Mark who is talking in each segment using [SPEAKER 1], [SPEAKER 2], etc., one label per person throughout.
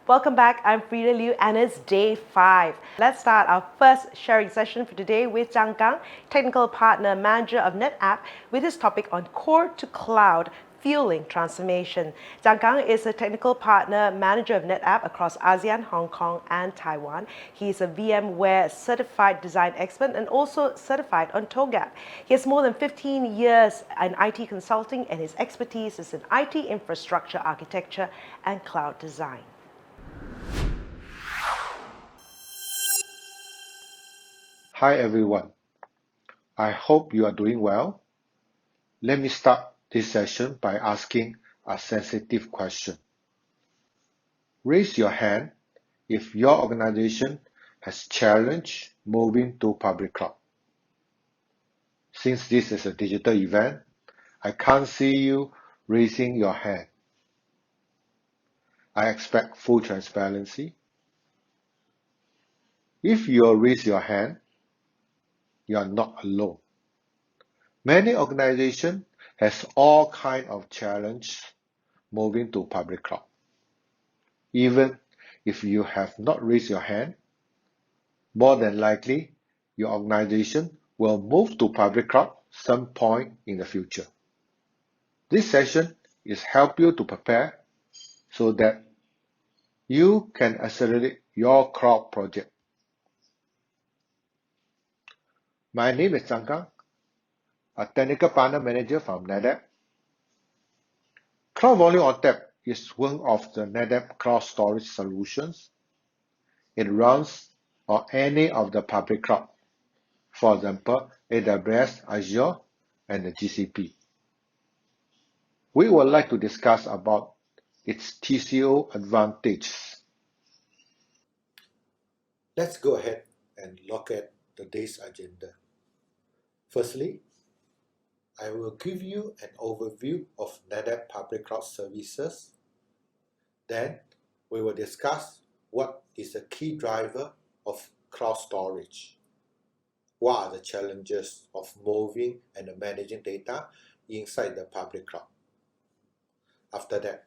[SPEAKER 1] Welcome back. I'm Frida Liu and it's day 5. Let's start our first sharing session for today with Zhang Gang, Technical Partner Manager of NetApp, with his topic on Core to Cloud Fueling Transformation. Zhang Gang is a Technical Partner Manager of NetApp across ASEAN, Hong Kong and Taiwan. He's a VMware Certified Design Expert and also certified on TOGAP. He has more than 15 years in IT consulting and his expertise is in IT infrastructure architecture and cloud design.
[SPEAKER 2] Hi everyone, I hope you are doing well. Let me start this session by asking a sensitive question. Raise your hand if your organization has challenged moving to public cloud. Since this is a digital event, I can't see you raising your hand. I expect full transparency. If you raise your hand, you are not alone. Many organizations has all kinds of challenges moving to public cloud. Even if you have not raised your hand, more than likely your organization will move to public cloud some point in the future. This session is help you to prepare so that you can accelerate your cloud project. My name is Zhang Gang, a Technical Partner Manager from NetApp. Cloud Volume on Tap is one of the NetApp cloud storage solutions. It runs on any of the public cloud, for example, AWS, Azure, and the GCP. We would like to discuss about its TCO advantages. Let's go ahead and look at today's agenda. Firstly, I will give you an overview of NetApp public cloud services. Then we will discuss what is the key driver of cloud storage. What are the challenges of moving and managing data inside the public cloud? After that,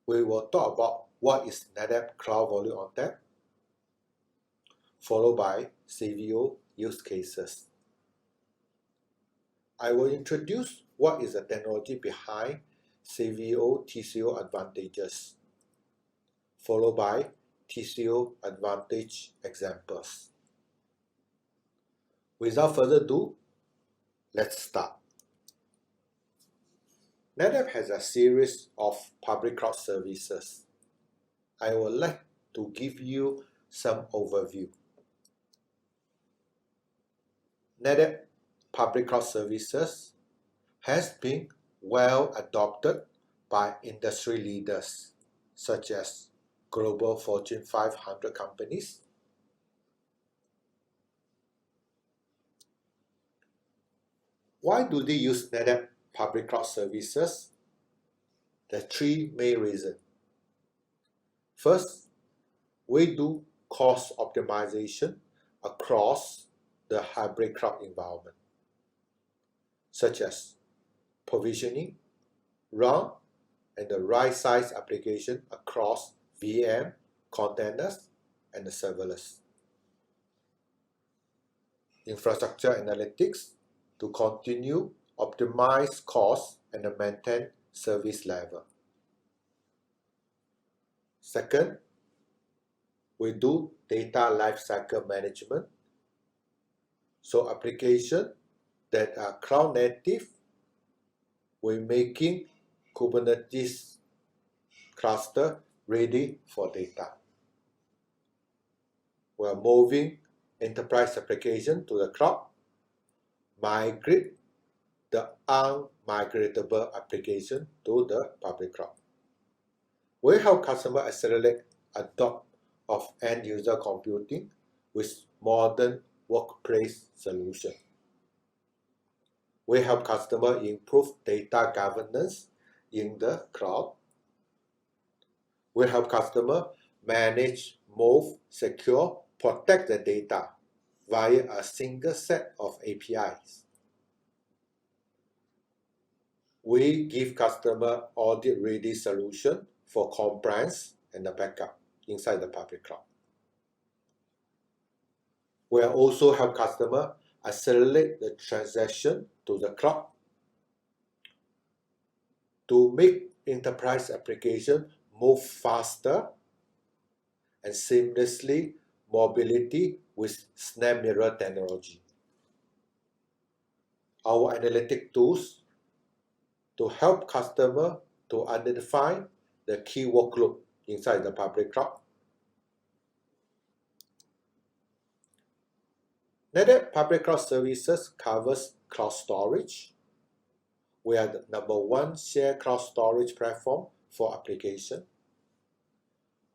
[SPEAKER 2] we will talk about what is NetApp Cloud Volume on Tap, followed by CVO use cases. I will introduce what is the technology behind CVO TCO advantages, followed by TCO advantage examples. Without further ado, let's start. NetApp has a series of public cloud services. I would like to give you some overview. NetApp public cloud services has been well adopted by industry leaders such as global Fortune 500 companies. Why do they use NetApp public cloud services? There are 3 main reasons. First, we do cost optimization across the hybrid cloud environment, such as provisioning, run, and the right-size application across VM, containers, and the serverless. Infrastructure analytics to continue optimize costs and maintain service level. Second, we do data lifecycle management. So applications that are cloud native, we're making Kubernetes cluster ready for data. We're moving enterprise application to the cloud, migrate the unmigratable application to the public cloud. We help customers accelerate adoption of end-user computing with modern workplace solution. We help customers improve data governance in the cloud. We help customers manage, move, secure, protect the data via a single set of APIs. We give customers audit-ready solution for compliance and the backup. inside the public cloud. We also help customers accelerate the transaction to the cloud to make enterprise applications move faster and seamlessly mobility with snap mirror technology. Our analytic tools to help customers to identify the key workload inside the public cloud. NetApp Public Cloud Services covers cloud storage. We are the #1 shared cloud storage platform for application.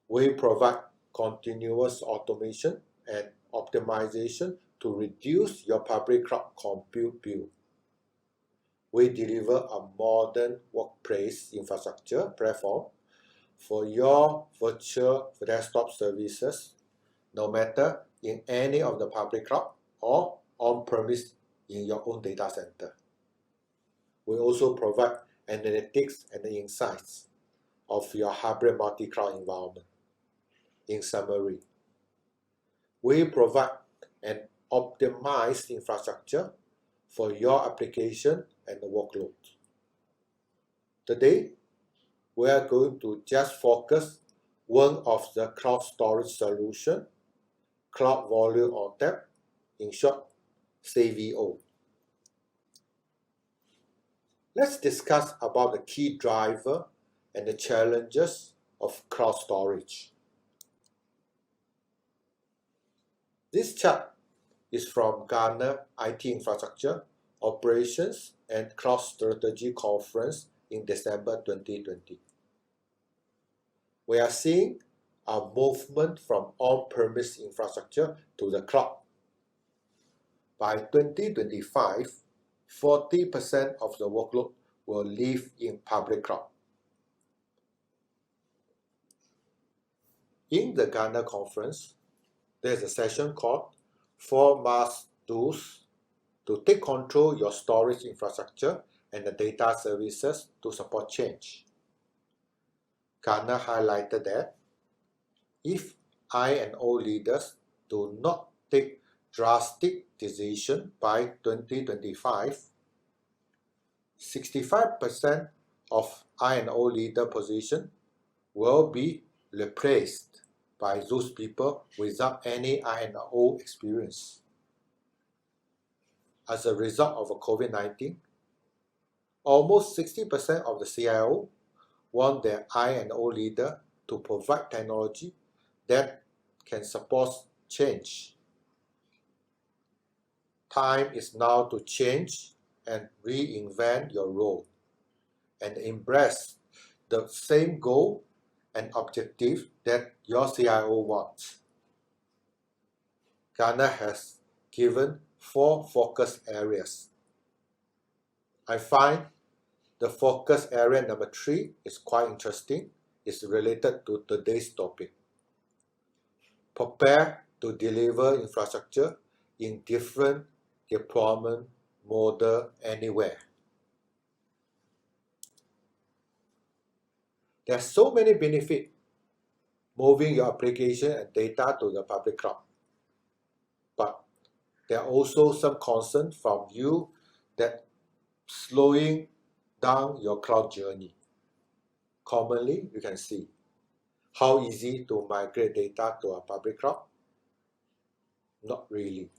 [SPEAKER 2] We provide continuous automation and optimization to reduce your public cloud compute bill. We deliver a modern workplace infrastructure platform for your virtual desktop services, no matter in any of the public cloud or on-premise in your own data center. We also provide analytics and insights of your hybrid multi-cloud environment. In summary, we provide an optimized infrastructure for your application and workload. Today, we are going to just focus one of the cloud storage solution, Cloud Volume on Tap, in short, CVO. Let's discuss about the key driver and the challenges of cloud storage. This chart is from Gartner IT Infrastructure, Operations and Cloud Strategy Conference in December 2020. We are seeing a movement from on-premise infrastructure to the cloud. By 2025, 40% of the workload will live in public cloud. In the Gartner conference, there's a session called 4 Must-Dos to take control your storage infrastructure and the data services to support change. Gartner highlighted that if I&O leaders do not take drastic decision by 2025, 65% of I&O leader position will be replaced by those people without any I&O experience. As a result of COVID-19, almost 60% of the CIO want their I&O leader to provide technology that can support change. Time is now to change and reinvent your role and embrace the same goal and objective that your CIO wants. Gartner has given 4 focus areas. I find the focus area number 3 is quite interesting. It's related to today's topic. Prepare to deliver infrastructure in different deployment model anywhere. There's so many benefits moving your application and data to the public cloud. But there are also some concern from you that slowing down your cloud journey. Commonly, you can see how easy to migrate data to a public cloud? Not really.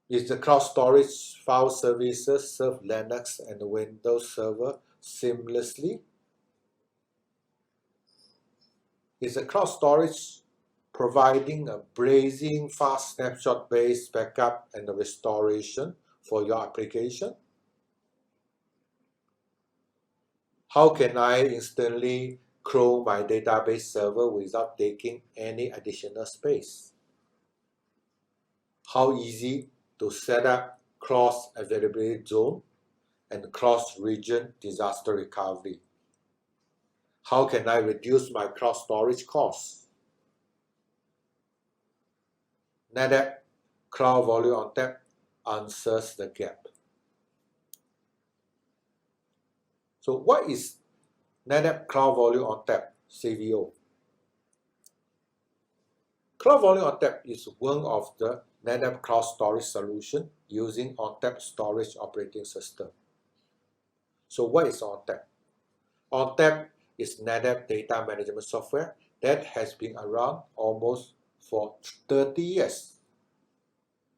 [SPEAKER 2] Is the cloud storage file services serve Linux and Windows Server seamlessly? Is the cloud storage providing a blazing fast snapshot-based backup and restoration for your application? How can I instantly clone my database server without taking any additional space? How easy to set up cross-availability zone and cross-region disaster recovery? How can I reduce my cloud storage costs? NetApp Cloud Volume on Tap answers the gap. So what is NetApp Cloud Volume on Tap, CVO? Cloud Volume ONTAP is one of the NetApp cloud storage solution using ONTAP storage operating system. So what is ONTAP? ONTAP is NetApp data management software that has been around almost for 30 years.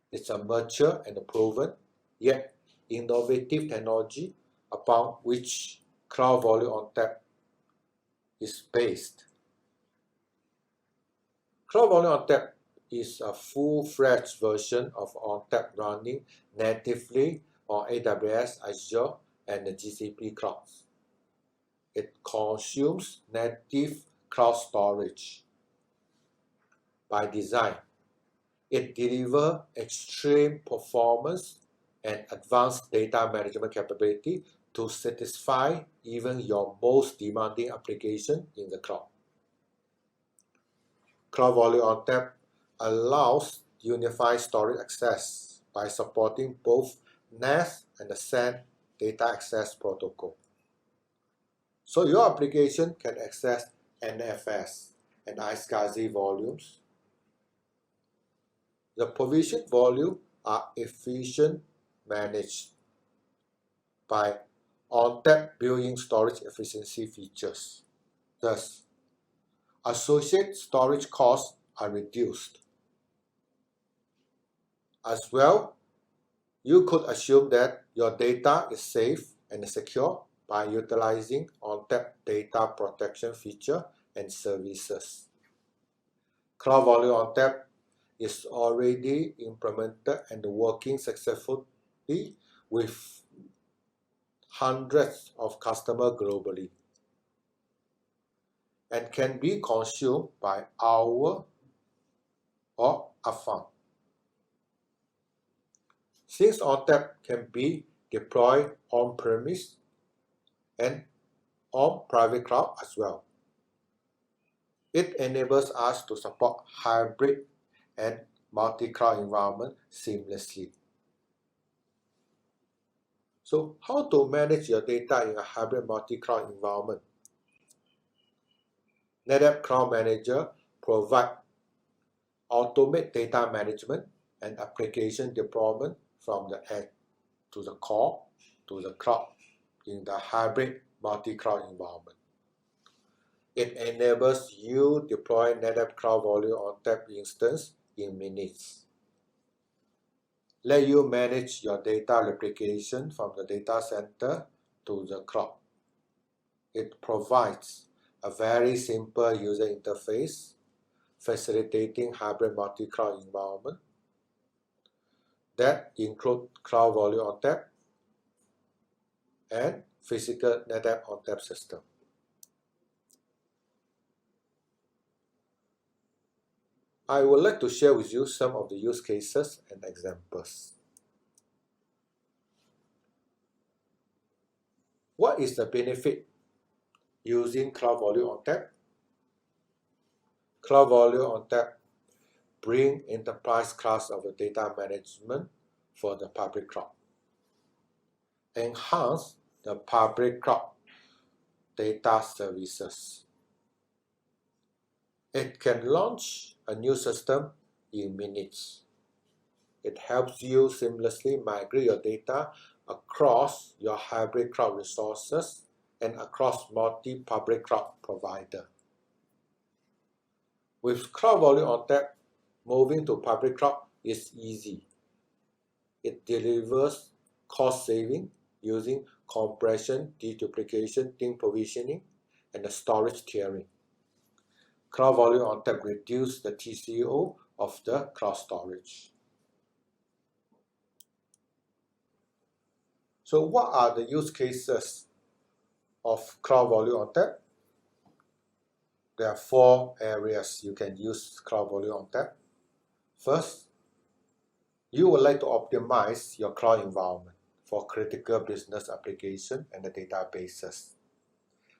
[SPEAKER 2] It's a mature and a proven, yet innovative technology upon which Cloud Volume ONTAP is based. Cloud Volume ONTAP is a full-fledged version of ONTAP running natively on AWS, Azure, and the GCP clouds. It consumes native cloud storage. By design, it delivers extreme performance and advanced data management capability to satisfy even your most demanding application in the cloud. Cloud Volume ONTAP allows unified storage access by supporting both NAS and the SAN data access protocol. So your application can access NFS and iSCSI volumes. The provision volume are efficient managed by ONTAP built-in storage efficiency features. Thus, associated storage costs are reduced. As well, you could assume that your data is safe and secure by utilizing ONTAP data protection feature and services. Cloud Volume ONTAP is already implemented and working successfully with hundreds of customers globally and can be consumed by hour or upfront. Since ONTAP can be deployed on-premise and on private cloud as well, it enables us to support hybrid and multi-cloud environment seamlessly. So how to manage your data in a hybrid multi-cloud environment? NetApp Cloud Manager provides automate data management and application deployment from the edge to the core to the cloud in the hybrid multi-cloud environment. It enables you deploy NetApp Cloud Volume ONTAP instance in minutes. Let you manage your data replication from the data center to the cloud. It provides a very simple user interface, facilitating hybrid multi-cloud environment that include Cloud Volume ONTAP and physical NetApp ONTAP system. I would like to share with you some of the use cases and examples. What is the benefit using Cloud Volume ONTAP? Cloud Volume ONTAP bring enterprise class of the data management for the public cloud. Enhance the public cloud data services. It can launch a new system in minutes. It helps you seamlessly migrate your data across your hybrid cloud resources and across multi-public cloud provider. With Cloud Volume ONTAP, moving to public cloud is easy. It delivers cost saving using compression, deduplication, thin provisioning, and the storage tiering. Cloud Volume ONTAP reduces the TCO of the cloud storage. So what are the use cases of Cloud Volume ONTAP? There are 4 areas you can use Cloud Volume ONTAP. First, you would like to optimize your cloud environment for critical business application and the databases.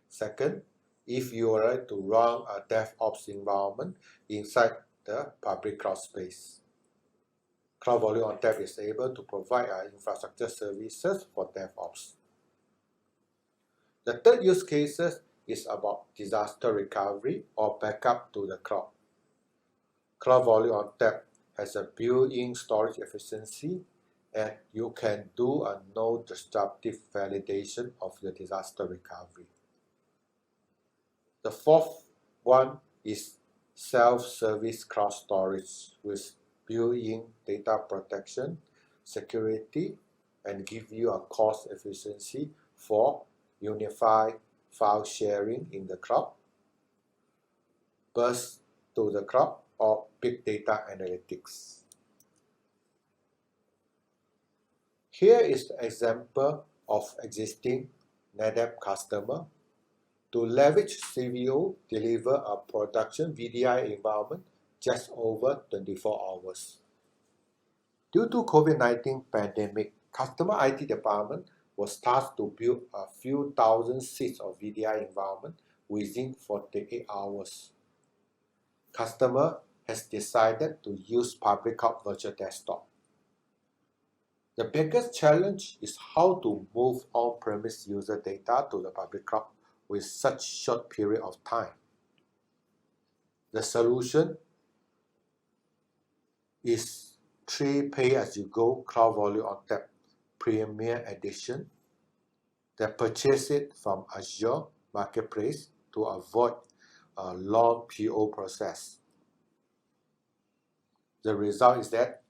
[SPEAKER 2] Second, if you would like to run a DevOps environment inside the public cloud space, Cloud Volume ONTAP is able to provide infrastructure services for DevOps. The third use case is about disaster recovery or backup to the cloud. Cloud Volume ONTAP has a built-in storage efficiency, and you can do a no-disruptive validation of your disaster recovery. The fourth one is self-service cloud storage with built-in data protection, security, and give you a cost efficiency for unified file sharing in the cloud, burst to the cloud, or big data analytics. Here is the example of existing NetApp customer. To leverage CVO, deliver a production VDI environment just over 24 hours. Due to COVID-19 pandemic, customer IT department was tasked to build a few thousand seats of VDI environment within 48 hours. Customer has decided to use public cloud virtual desktop. The biggest challenge is how to move on-premise user data to the public cloud with such short period of time. The solution is 3 pay-as-you-go Cloud Volume ONTAP Premier Edition that purchase it from Azure Marketplace to avoid a long PO process. The result is that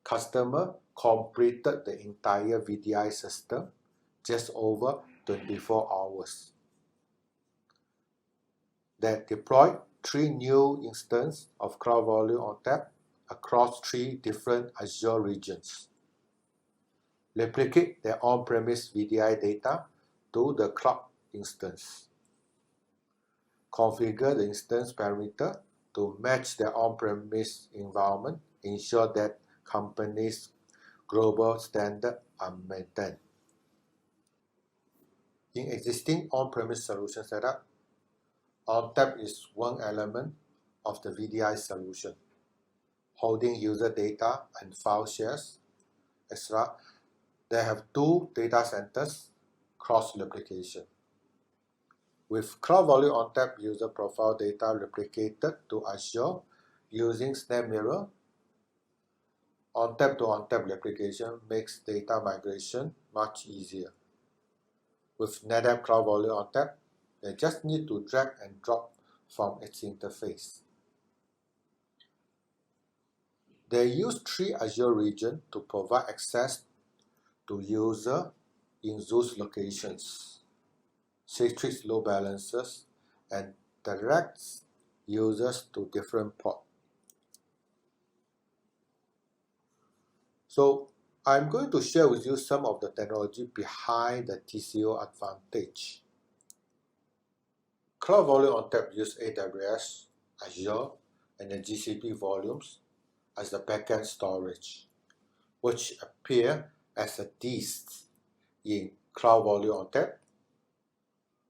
[SPEAKER 2] customer completed the entire VDI system just over 24 hours. That deployed 3 new instances of Cloud Volume ONTAP across 3 different Azure regions. Replicate their on-premise VDI data to the cloud instance. Configure the instance parameter to match their on-premise environment. Ensure that company's global standards are maintained. In existing on-premise solution setup, ONTAP is one element of the VDI solution, holding user data and file shares, etc. They have 2 data centers cross-replication. With Cloud Volume ONTAP user profile data replicated to Azure using SnapMirror, ONTAP to ONTAP replication makes data migration much easier. With NetApp Cloud Volume ONTAP, they just need to drag and drop from its interface. They use 3 Azure regions to provide access to users in those locations, Citrix load balancers, and directs users to different ports. So I'm going to share with you some of the technology behind the TCO advantage. Cloud Volume ONTAP uses AWS, Azure, and the GCP volumes as the backend storage, which appear as a disk in Cloud Volume ONTAP.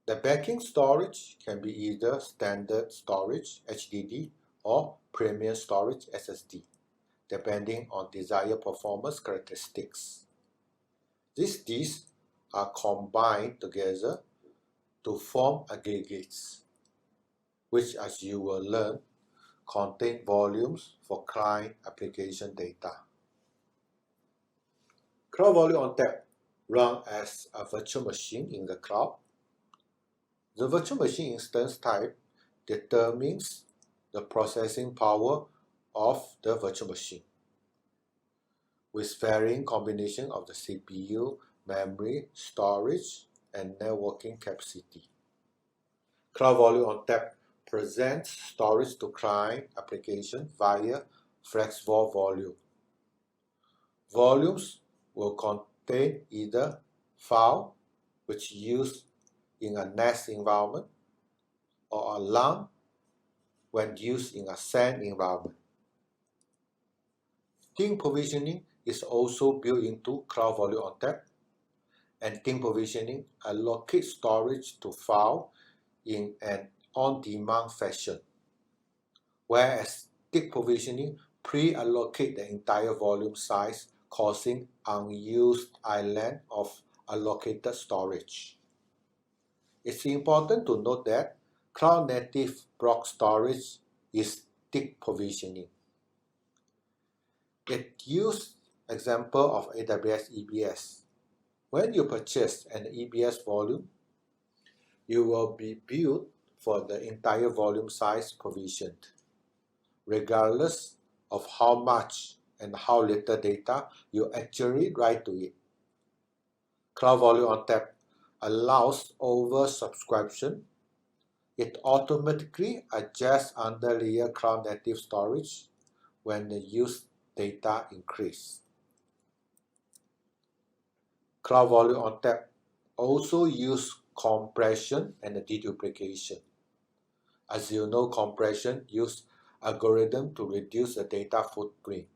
[SPEAKER 2] The backing storage can be either standard storage HDD or premium storage SSD, depending on desired performance characteristics. These disks are combined together to form aggregates, which, as you will learn, contain volumes for client application data. Cloud Volume ONTAP runs as a virtual machine in the cloud. The virtual machine instance type determines the processing power of the virtual machine, with varying combination of the CPU, memory, storage, and networking capacity. Cloud Volume ONTAP presents storage to client application via FlexVol volume. Volumes will contain either file, which used in a NAS environment, or a LUN when used in a SAN environment. Thin provisioning is also built into Cloud Volume ONTAP, and thin provisioning allocates storage to file in an on-demand fashion, whereas thick provisioning pre-allocate the entire volume size, causing unused island of allocated storage. It's important to note that cloud native block storage is thick provisioning, It used example of AWS EBS. When you purchase an EBS volume, you will be billed for the entire volume size provisioned, regardless of how much and how little data you actually write to it. Cloud Volume ONTAP allows oversubscription. It automatically adjusts underlayer cloud native storage when the used data increase. Cloud Volume ONTAP also use compression and deduplication. As you know, compression use algorithm to reduce the data footprint,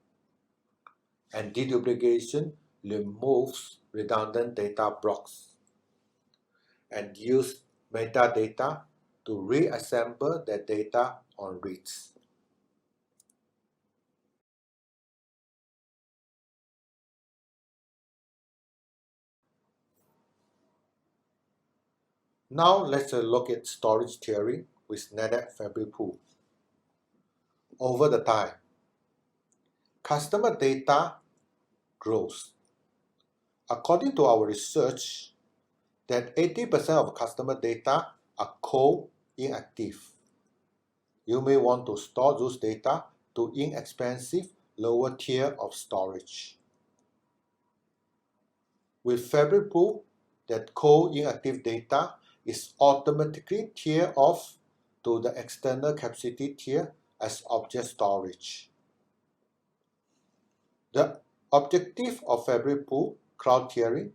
[SPEAKER 2] and deduplication removes redundant data blocks and use metadata to reassemble the data on reads. Now let's look at storage theory with NetApp Fabric Pool. Over the time, customer data grows. According to our research, that 80% of customer data are cold inactive. You may want to store those data to inexpensive lower tier of storage. With Fabric Pool, that cold inactive data is automatically tiered off to the external capacity tier as object storage. The objective of Fabric Pool cloud tiering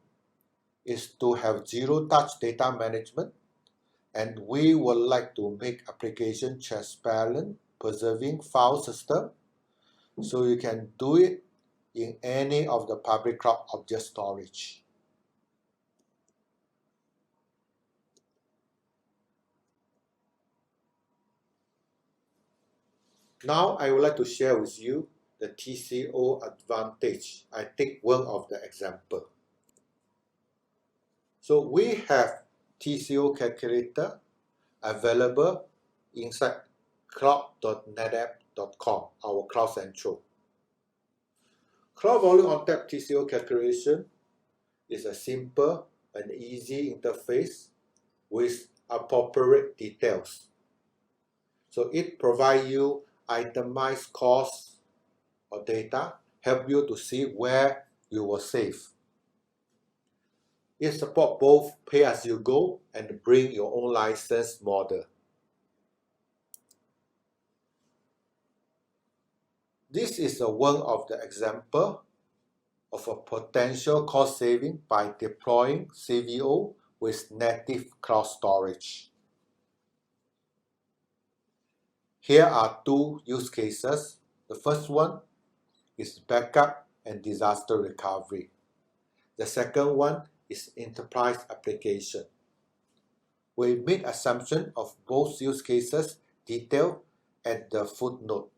[SPEAKER 2] is to have zero-touch data management, and we would like to make application transparent, preserving file system, so you can do it in any of the public cloud object storage. Now I would like to share with you the TCO advantage. I take one of the example. So we have TCO Calculator available inside cloud.netapp.com, our Cloud Central. Cloud Volume ONTAP TCO calculation is a simple and easy interface with appropriate details. So it provides you itemized costs or data, help you to see where you will save. It supports both pay-as-you-go and bring your own license model. This is one of the example of a potential cost saving by deploying CVO with native cloud storage. Here are two use cases. The first one is backup and disaster recovery. The second one is enterprise application. We made assumption of both use cases detailed at the footnote.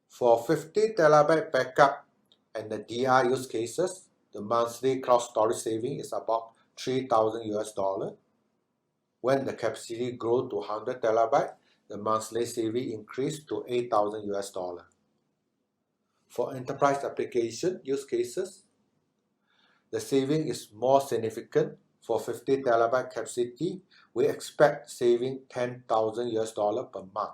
[SPEAKER 2] For 50 terabyte backup and the DR use cases, the monthly cloud storage saving is about $3,000. When the capacity grows to 100 terabyte, the monthly saving increased to $8,000. For enterprise application use cases, the saving is more significant. For 50 terabyte capacity, we expect saving $10,000 per month.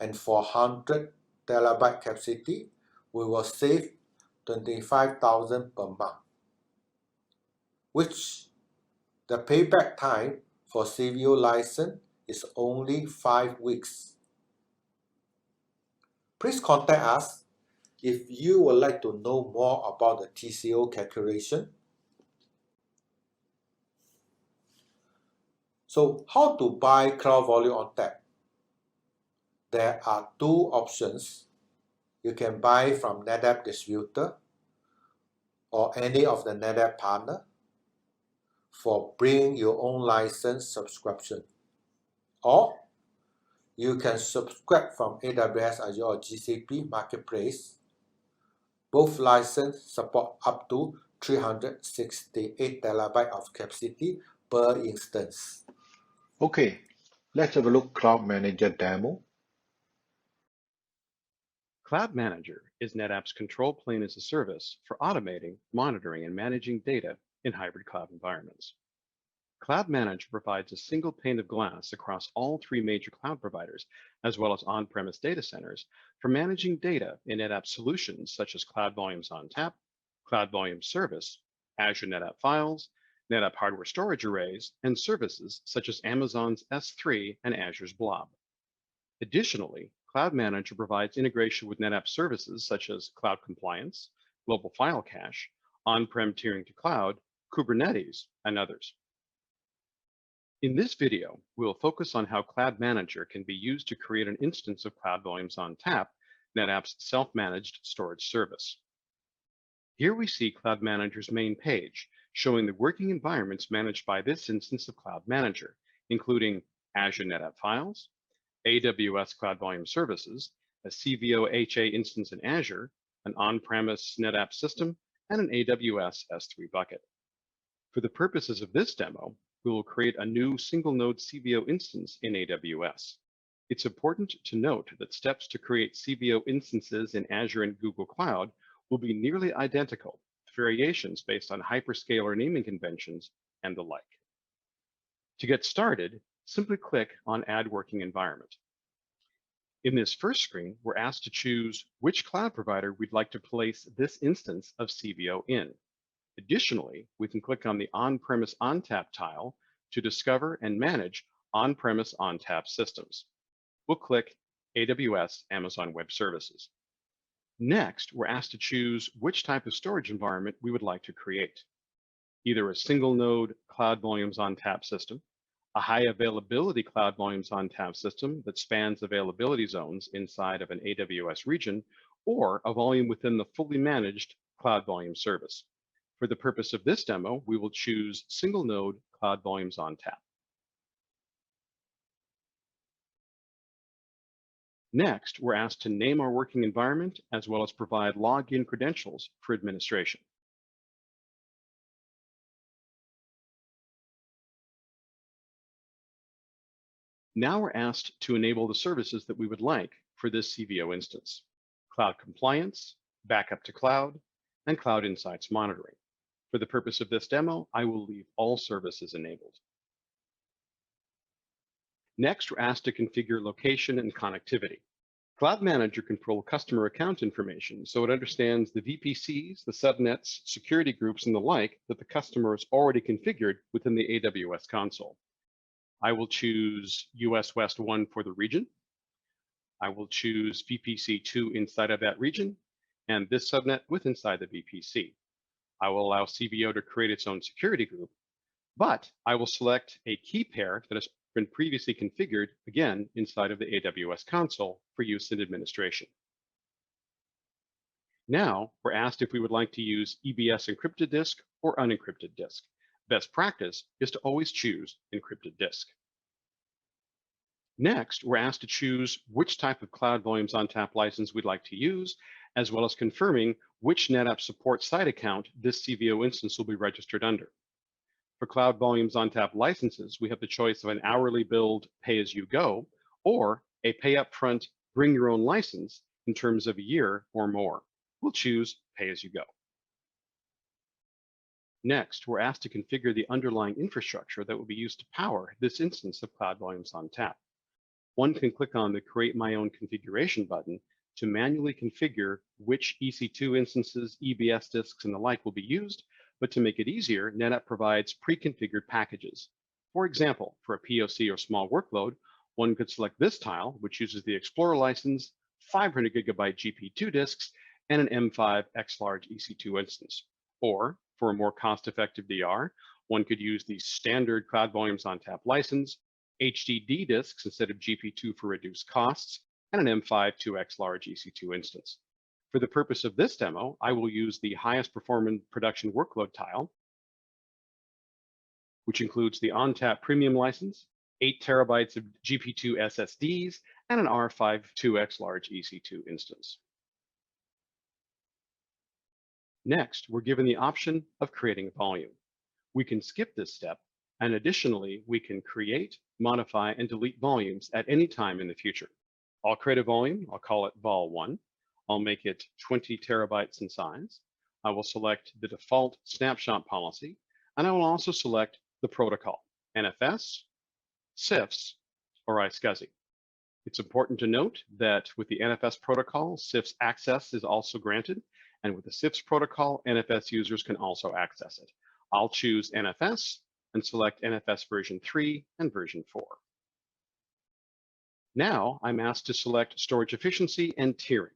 [SPEAKER 2] And for 100 terabyte capacity, we will save $25,000 per month, which the payback time for CVO license is only 5 weeks. Please contact us if you would like to know more about the TCO calculation. So how to buy Cloud Volume ONTAP? There are two options. You can buy from NetApp distributor or any of the NetApp partner for bring your own license subscription. Or you can subscribe from AWS, Azure, or GCP Marketplace. Both license support up to 368 terabyte of capacity per instance. Okay, let's have a look Cloud Manager demo.
[SPEAKER 3] Cloud Manager is NetApp's control plane as a service for automating, monitoring, and managing data in hybrid cloud environments. Cloud Manager provides a single pane of glass across all three major cloud providers, as well as on-premise data centers, for managing data in NetApp solutions such as Cloud Volumes ONTAP, Cloud Volumes Service, Azure NetApp Files, NetApp Hardware Storage Arrays, and services such as Amazon's S3 and Azure's Blob. Additionally, Cloud Manager provides integration with NetApp services such as Cloud Compliance, Global File Cache, on-prem tiering to cloud, Kubernetes, and others. In this video, we will focus on how Cloud Manager can be used to create an instance of Cloud Volumes ONTAP, NetApp's self-managed storage service. Here we see Cloud Manager's main page, showing the working environments managed by this instance of Cloud Manager, including Azure NetApp Files, AWS Cloud Volume Services, a CVO HA instance in Azure, an on-premise NetApp system, and an AWS S3 bucket. For the purposes of this demo, we will create a new single-node CVO instance in AWS. It's important to note that steps to create CVO instances in Azure and Google Cloud will be nearly identical, with variations based on hyperscaler naming conventions and the like. To get started, simply click on Add Working Environment. In this first screen, we're asked to choose which cloud provider we'd like to place this instance of CVO in. Additionally, we can click on the On-Premise ONTAP tile to discover and manage on-premise ONTAP systems. We'll click AWS Amazon Web Services. Next, we're asked to choose which type of storage environment we would like to create. Either a single-node Cloud Volumes ONTAP system, a high availability Cloud Volumes ONTAP system that spans availability zones inside of an AWS region, or a volume within the fully managed Cloud Volume service. For the purpose of this demo, we will choose single node Cloud Volumes ONTAP. Next, we're asked to name our working environment as well as provide login credentials for administration. Now we're asked to enable the services that we would like for this CVO instance: Cloud Compliance, Backup to Cloud, and Cloud Insights Monitoring. For the purpose of this demo, I will leave all services enabled. Next, we're asked to configure location and connectivity. Cloud Manager controls customer account information, so it understands the VPCs, the subnets, security groups, and the like that the customer has already configured within the AWS console. I will choose US West 1 for the region. I will choose VPC 2 inside of that region, and this subnet with inside the VPC. I will allow CVO to create its own security group, but I will select a key pair that has been previously configured, again, inside of the AWS console for use in administration. Now, we're asked if we would like to use EBS encrypted disk or unencrypted disk. Best practice is to always choose encrypted disk. Next, we're asked to choose which type of Cloud Volumes ONTAP license we'd like to use, as well as confirming which NetApp support site account this CVO instance will be registered under. For Cloud Volumes ONTAP licenses, we have the choice of an hourly billed pay-as-you-go or a pay-upfront, bring-your-own license in terms of a year or more. We'll choose pay-as-you-go. Next, we're asked to configure the underlying infrastructure that will be used to power this instance of Cloud Volumes ONTAP. One can click on the Create My Own Configuration button to manually configure which EC2 instances, EBS disks, and the like will be used, but to make it easier, NetApp provides pre-configured packages. For example, for a POC or small workload, one could select this tile, which uses the Explorer license, 500 gigabyte GP2 disks, and an M5 X-Large EC2 instance. Or, for a more cost-effective DR, one could use the standard Cloud Volumes ONTAP license, HDD disks instead of GP2 for reduced costs, and an M5 2X large EC2 instance. For the purpose of this demo, I will use the highest performing production workload tile, which includes the ONTAP premium license, 8 terabytes of GP2 SSDs, and an R5 2X large EC2 instance. Next, we're given the option of creating a volume. We can skip this step, and additionally, we can create, modify, and delete volumes at any time in the future. I'll create a volume, I'll call it Vol1. I'll make it 20 terabytes in size. I will select the default snapshot policy, and I will also select the protocol, NFS, CIFS, or iSCSI. It's important to note that with the NFS protocol, CIFS access is also granted, and with the CIFS protocol, NFS users can also access it. I'll choose NFS and select NFS version 3 and version 4. Now I'm asked to select storage efficiency and tiering.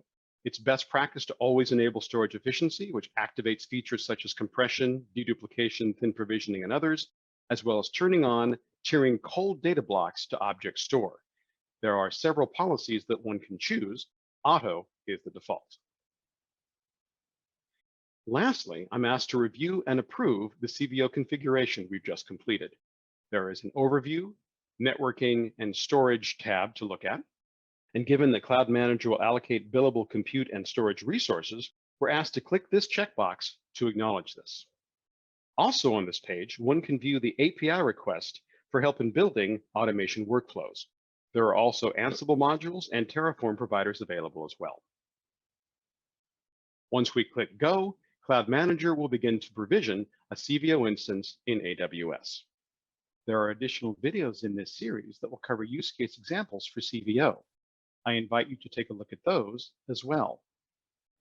[SPEAKER 3] It's best practice to always enable storage efficiency, which activates features such as compression, deduplication, thin provisioning, and others, as well as turning on tiering cold data blocks to object store. There are several policies that one can choose. Auto is the default. Lastly, I'm asked to review and approve the CVO configuration we've just completed. There is an overview, networking, and storage tab to look at. And given that Cloud Manager will allocate billable compute and storage resources, we're asked to click this checkbox to acknowledge this. Also on this page, one can view the API request for help in building automation workflows. There are also Ansible modules and Terraform providers available as well. Once we click Go, Cloud Manager will begin to provision a CVO instance in AWS. There are additional videos in this series that will cover use case examples for CVO. I invite you to take a look at those as well.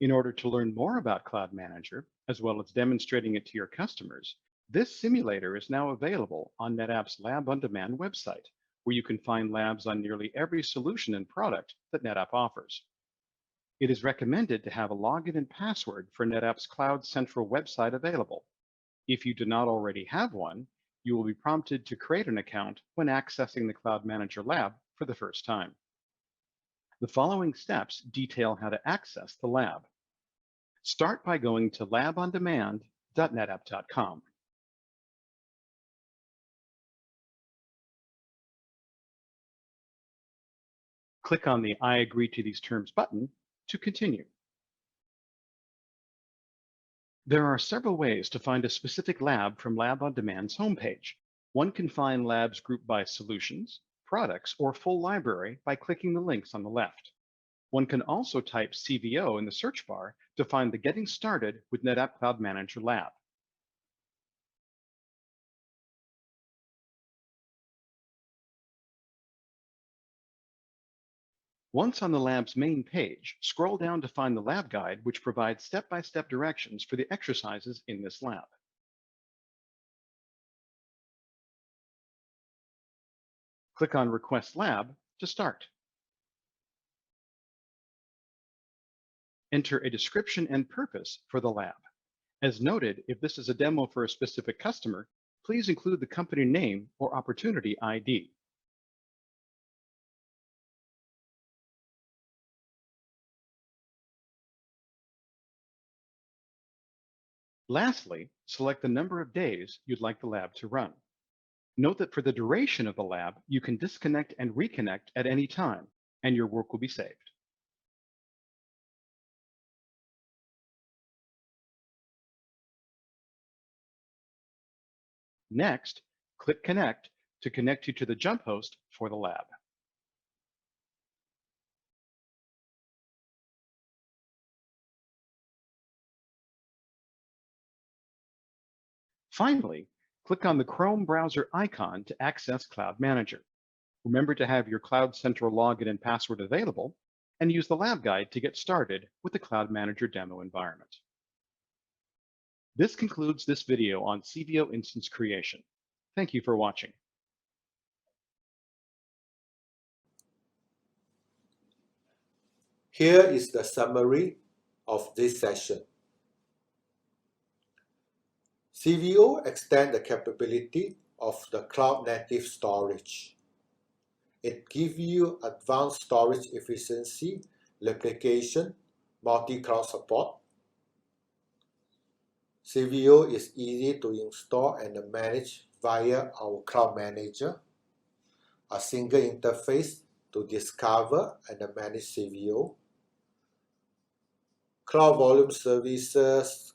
[SPEAKER 3] In order to learn more about Cloud Manager, as well as demonstrating it to your customers, this simulator is now available on NetApp's Lab on Demand website, where you can find labs on nearly every solution and product that NetApp offers. It is recommended to have a login and password for NetApp's Cloud Central website available. If you do not already have one, you will be prompted to create an account when accessing the Cloud Manager lab for the first time. The following steps detail how to access the lab. Start by going to labondemand.netapp.com. Click on the I agree to these terms button to continue. There are several ways to find a specific lab from Lab on Demand's homepage. One can find labs grouped by solutions, products, or full library by clicking the links on the left. One can also type CVO in the search bar to find the Getting Started with NetApp Cloud Manager lab. Once on the lab's main page, scroll down to find the lab guide, which provides step-by-step directions for the exercises in this lab. Click on Request Lab to start. Enter a description and purpose for the lab. As noted, if this is a demo for a specific customer, please include the company name or opportunity ID. Lastly, select the number of days you'd like the lab to run. Note that for the duration of the lab, you can disconnect and reconnect at any time, and your work will be saved. Next, click Connect to connect you to the jump host for the lab. Finally, click on the Chrome browser icon to access Cloud Manager. Remember to have your Cloud Central login and password available, and use the lab guide to get started with the Cloud Manager demo environment. This concludes this video on CVO instance creation. Thank you for watching.
[SPEAKER 2] Here is the summary of this session. CVO extends the capability of the cloud-native storage. It gives you advanced storage efficiency, replication, multi-cloud support. CVO is easy to install and manage via our Cloud Manager, a single interface to discover and manage CVO, cloud volume services,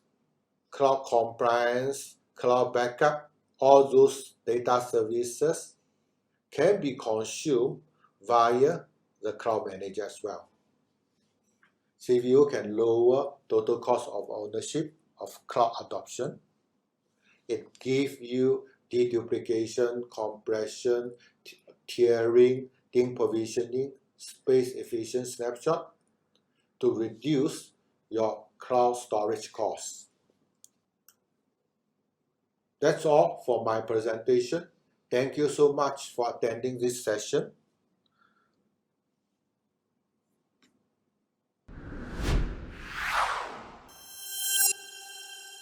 [SPEAKER 2] cloud compliance, cloud backup, all those data services can be consumed via the Cloud Manager as well. CVO can lower total cost of ownership of cloud adoption. It gives you deduplication, compression, tiering, thin provisioning, space-efficient snapshot to reduce your cloud storage costs. That's all for my presentation. Thank you so much for attending this session.